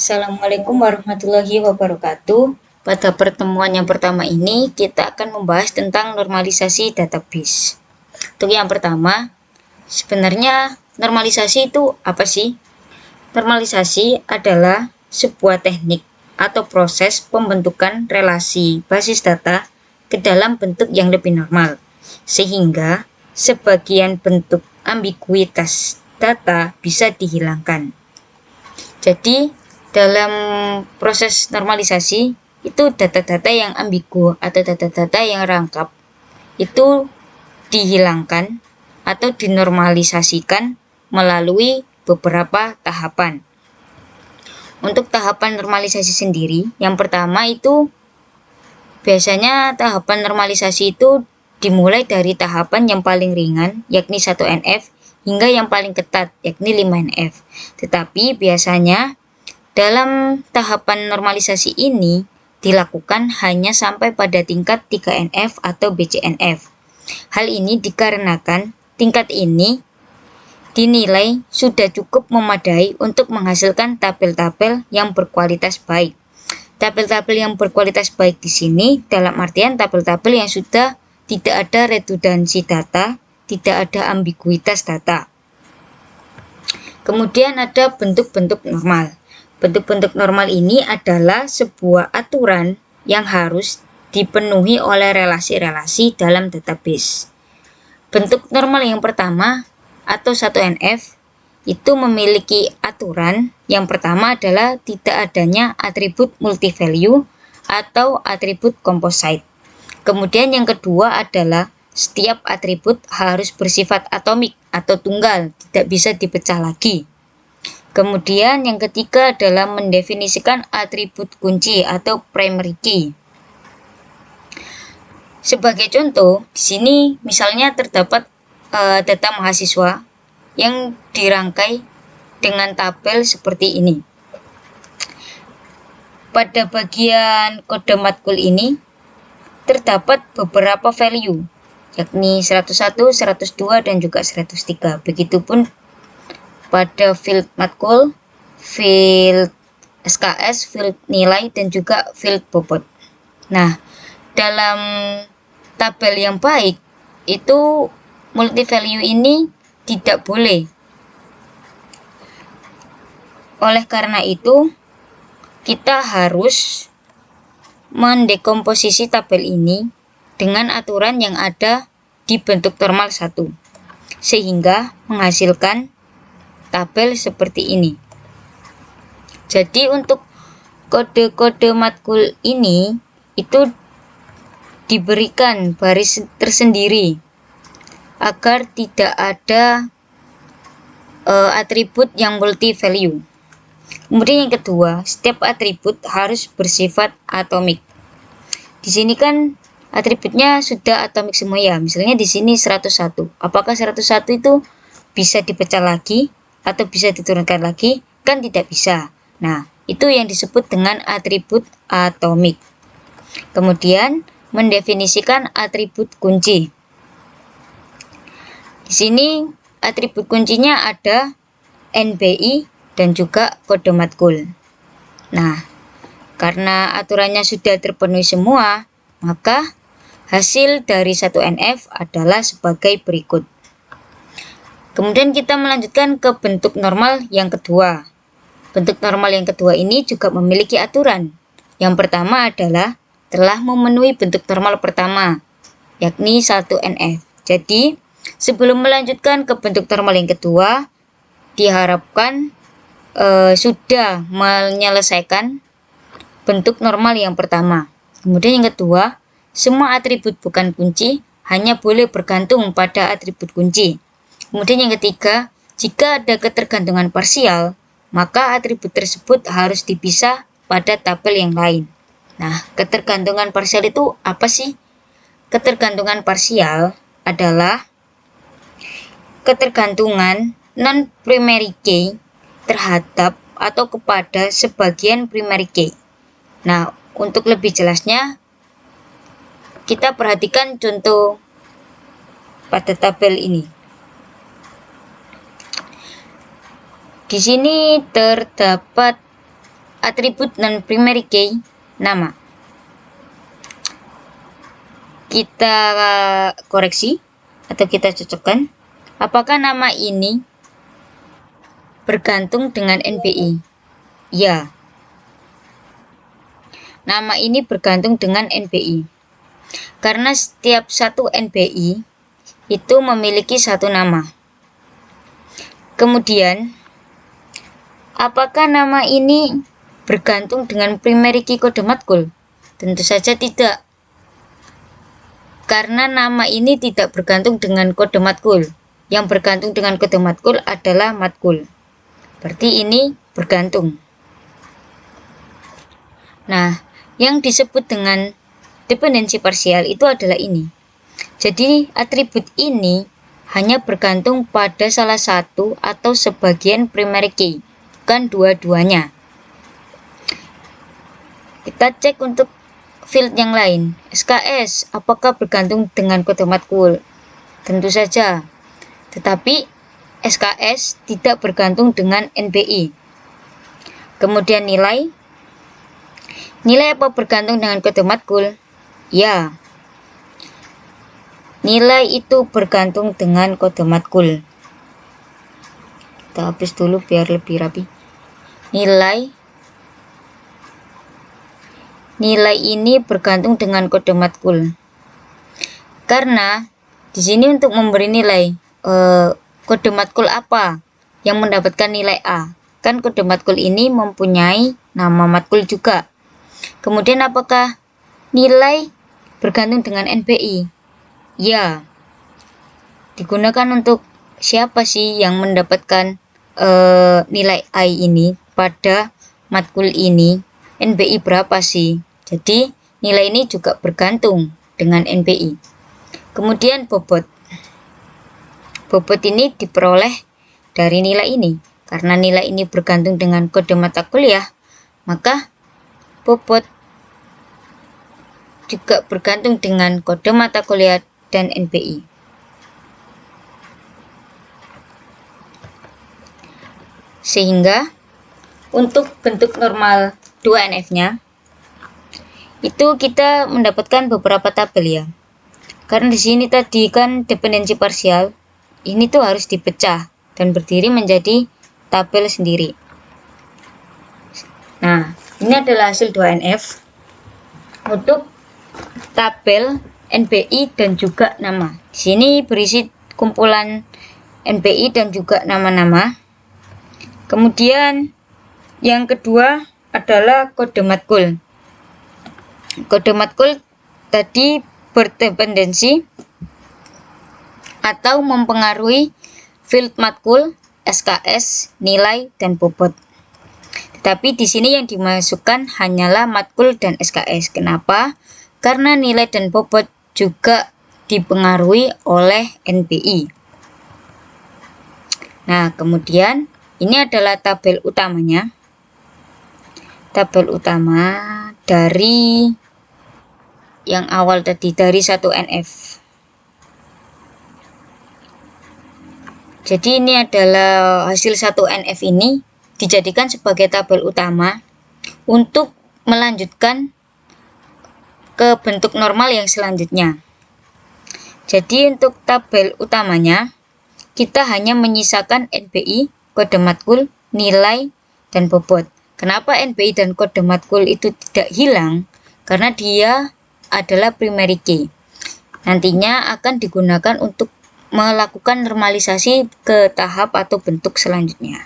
Assalamualaikum warahmatullahi wabarakatuh. Pada pertemuan yang pertama ini, kita akan membahas tentang normalisasi database. Untuk yang pertama, sebenarnya normalisasi itu apa sih? Normalisasi adalah sebuah teknik atau proses pembentukan relasi basis data ke dalam bentuk yang lebih normal, sehingga sebagian bentuk ambiguitas data bisa dihilangkan. Jadi, dalam proses normalisasi, itu data-data yang ambigu atau data-data yang rangkap itu dihilangkan atau dinormalisasikan melalui beberapa tahapan. Untuk tahapan normalisasi sendiri, yang pertama itu biasanya tahapan normalisasi itu dimulai dari tahapan yang paling ringan, yakni 1NF, hingga yang paling ketat, yakni 5NF. Tetapi biasanya dalam tahapan normalisasi ini dilakukan hanya sampai pada tingkat 3NF atau BCNF. Hal ini dikarenakan tingkat ini dinilai sudah cukup memadai untuk menghasilkan tabel-tabel yang berkualitas baik. Tabel-tabel yang berkualitas baik di sini dalam artian tabel-tabel yang sudah tidak ada redundansi data, tidak ada ambiguitas data. Kemudian ada bentuk-bentuk normal. Bentuk-bentuk normal ini adalah sebuah aturan yang harus dipenuhi oleh relasi-relasi dalam database. Bentuk normal yang pertama atau 1NF itu memiliki aturan yang pertama adalah tidak adanya atribut multivalue atau atribut composite. Kemudian yang kedua adalah setiap atribut harus bersifat atomik atau tunggal, tidak bisa dipecah lagi. Kemudian yang ketiga adalah mendefinisikan atribut kunci atau primary key. Sebagai contoh, di sini misalnya terdapat data mahasiswa yang dirangkai dengan tabel seperti ini. Pada bagian kode matkul ini terdapat beberapa value, yakni 101, 102, dan juga 103. Begitupun pada field matkul, field SKS, field nilai, dan juga field bobot. Nah, dalam tabel yang baik itu multivalue ini tidak boleh. Oleh karena itu, kita harus mendekomposisi tabel ini dengan aturan yang ada di bentuk normal 1, sehingga menghasilkan tabel seperti ini. Jadi untuk kode-kode matkul ini itu diberikan baris tersendiri agar tidak ada atribut yang multi-value. Kemudian yang kedua, setiap atribut harus bersifat atomik. Di sini kan atributnya sudah atomik semua ya. Misalnya di sini 101. Apakah 101 itu bisa dipecah lagi atau bisa diturunkan lagi? Kan tidak bisa. Nah, itu yang disebut dengan atribut atomik. Kemudian mendefinisikan atribut kunci. Di sini atribut kuncinya ada NBI dan juga kode matkul. Nah, karena aturannya sudah terpenuhi semua, maka hasil dari 1NF adalah sebagai berikut. Kemudian kita melanjutkan ke bentuk normal yang kedua. Bentuk normal yang kedua ini juga memiliki aturan. Yang pertama adalah telah memenuhi bentuk normal pertama, yakni 1NF. Jadi, sebelum melanjutkan ke bentuk normal yang kedua, diharapkan sudah menyelesaikan bentuk normal yang pertama. Kemudian yang kedua, semua atribut bukan kunci hanya boleh bergantung pada atribut kunci. Kemudian yang ketiga, jika ada ketergantungan parsial, maka atribut tersebut harus dipisah pada tabel yang lain. Nah, ketergantungan parsial itu apa sih? Ketergantungan parsial adalah ketergantungan non-primary key terhadap atau kepada sebagian primary key. Nah, untuk lebih jelasnya, kita perhatikan contoh pada tabel ini. Di sini terdapat atribut non-primary key nama. Kita koreksi atau kita cocokkan. Apakah nama ini bergantung dengan NPI? Ya. Nama ini bergantung dengan NPI. Karena setiap satu NPI itu memiliki satu nama. Kemudian, apakah nama ini bergantung dengan primary key kode matkul? Tentu saja tidak. Karena nama ini tidak bergantung dengan kode matkul. Yang bergantung dengan kode matkul adalah matkul. Berarti ini bergantung. Nah, yang disebut dengan dependensi parsial itu adalah ini. Jadi, atribut ini hanya bergantung pada salah satu atau sebagian primary key, bukan dua-duanya. Kita cek untuk field yang lain. SKS, apakah bergantung dengan kode matkul? Tentu saja. Tetapi SKS tidak bergantung dengan NPI. Kemudian nilai. Nilai apa bergantung dengan kode matkul? Ya. Nilai itu bergantung dengan kode matkul. Kita hapus dulu biar lebih rapi. Nilai ini bergantung dengan kode matkul. Karena di sini untuk memberi nilai kode matkul apa yang mendapatkan nilai A? Kan kode matkul ini mempunyai nama matkul juga. Kemudian apakah nilai bergantung dengan NPI? Ya. Digunakan untuk siapa sih yang mendapatkan nilai I ini pada matkul ini? NPI berapa sih? Jadi nilai ini juga bergantung dengan NPI. Kemudian bobot. Bobot ini diperoleh dari nilai ini. Karena nilai ini bergantung dengan kode mata kuliah, maka bobot juga bergantung dengan kode mata kuliah dan NPI. Sehingga untuk bentuk normal 2NF-nya itu kita mendapatkan beberapa tabel ya. Karena di sini tadi kan dependensi parsial, ini tuh harus dipecah dan berdiri menjadi tabel sendiri. Nah, ini adalah hasil 2NF untuk tabel NPI dan juga nama. Di sini berisi kumpulan NPI dan juga nama-nama. Kemudian yang kedua adalah kode matkul. Kode matkul tadi berdependensi atau mempengaruhi field matkul, SKS, nilai, dan bobot. Tetapi di sini yang dimasukkan hanyalah matkul dan SKS. Kenapa? Karena nilai dan bobot juga dipengaruhi oleh NPI. Nah, kemudian ini adalah tabel utamanya. Tabel utama dari yang awal tadi, dari 1NF. Jadi ini adalah hasil 1NF ini dijadikan sebagai tabel utama untuk melanjutkan ke bentuk normal yang selanjutnya. Jadi untuk tabel utamanya kita hanya menyisakan NPI, kode matkul, nilai, dan bobot. Kenapa NPI dan kode matkul itu tidak hilang? Karena dia adalah primary key. Nantinya akan digunakan untuk melakukan normalisasi ke tahap atau bentuk selanjutnya.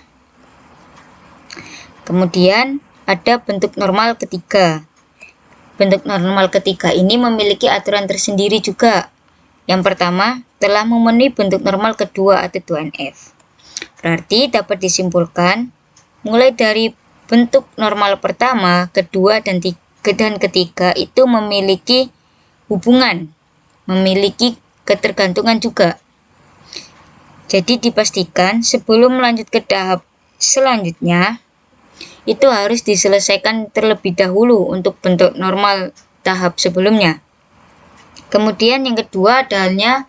Kemudian ada bentuk normal ketiga. Bentuk normal ketiga ini memiliki aturan tersendiri juga. Yang pertama, telah memenuhi bentuk normal kedua atau 2NF. Berarti dapat disimpulkan, mulai dari bentuk normal pertama, kedua, dan ketiga itu memiliki hubungan, memiliki ketergantungan juga. Jadi dipastikan sebelum melanjut ke tahap selanjutnya, itu harus diselesaikan terlebih dahulu untuk bentuk normal tahap sebelumnya. Kemudian yang kedua adalah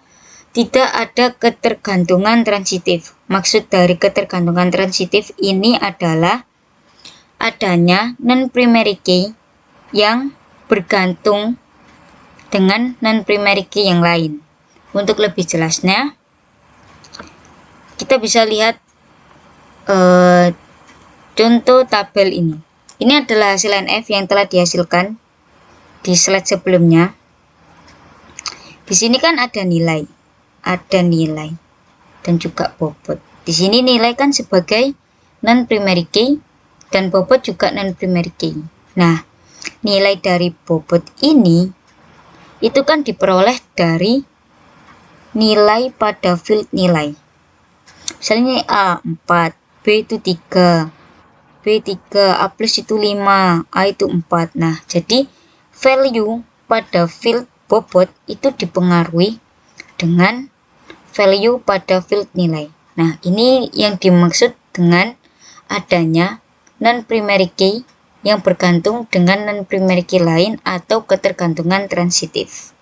tidak ada ketergantungan transitif. Maksud dari ketergantungan transitif ini adalah adanya non-primary key yang bergantung dengan non-primary key yang lain. Untuk lebih jelasnya, kita bisa lihat contoh tabel ini. Ini adalah hasil NF yang telah dihasilkan di slide sebelumnya. Di sini kan ada nilai dan juga bobot. Di sini nilai kan sebagai non-primary key dan bobot juga non-primary key. Nah, nilai dari bobot ini itu kan diperoleh dari nilai pada field nilai. Misalnya A 4, B itu 3, B 3, A plus itu 5, A itu 4. Nah, jadi value pada field bobot itu dipengaruhi dengan value pada field nilai. Nah, ini yang dimaksud dengan adanya non-primary key yang bergantung dengan non-primary key lain atau ketergantungan transitif.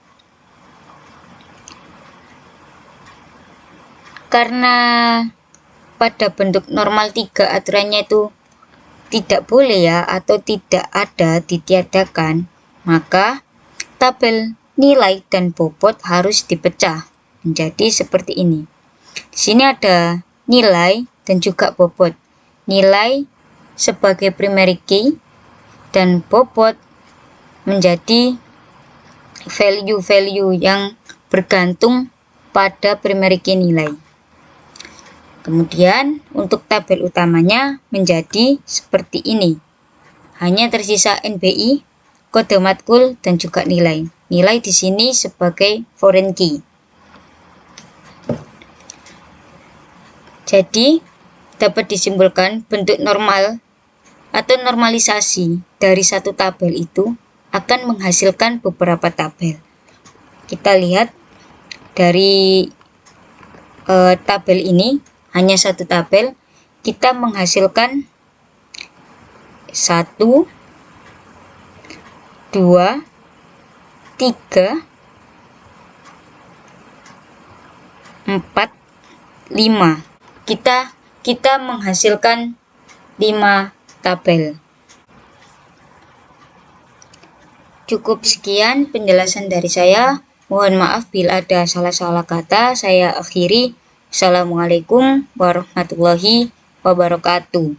Karena pada bentuk normal 3 aturannya itu tidak boleh ya, atau tidak ada, ditiadakan, maka tabel nilai dan bobot harus dipecah menjadi seperti ini. Di sini ada nilai dan juga bobot. Nilai sebagai primary key dan bobot menjadi value-value yang bergantung pada primary key nilai. Kemudian untuk tabel utamanya menjadi seperti ini. Hanya tersisa NBI, kode matkul, dan juga nilai. Nilai di sini sebagai foreign key. Jadi dapat disimpulkan bentuk normal atau normalisasi dari satu tabel itu akan menghasilkan beberapa tabel. Kita lihat dari tabel ini, hanya satu tabel, kita menghasilkan 1, 2, 3, 4, 5. Kita menghasilkan 5 tabel. Cukup sekian penjelasan dari saya. Mohon maaf bila ada salah-salah kata. Saya akhiri. Assalamualaikum warahmatullahi wabarakatuh.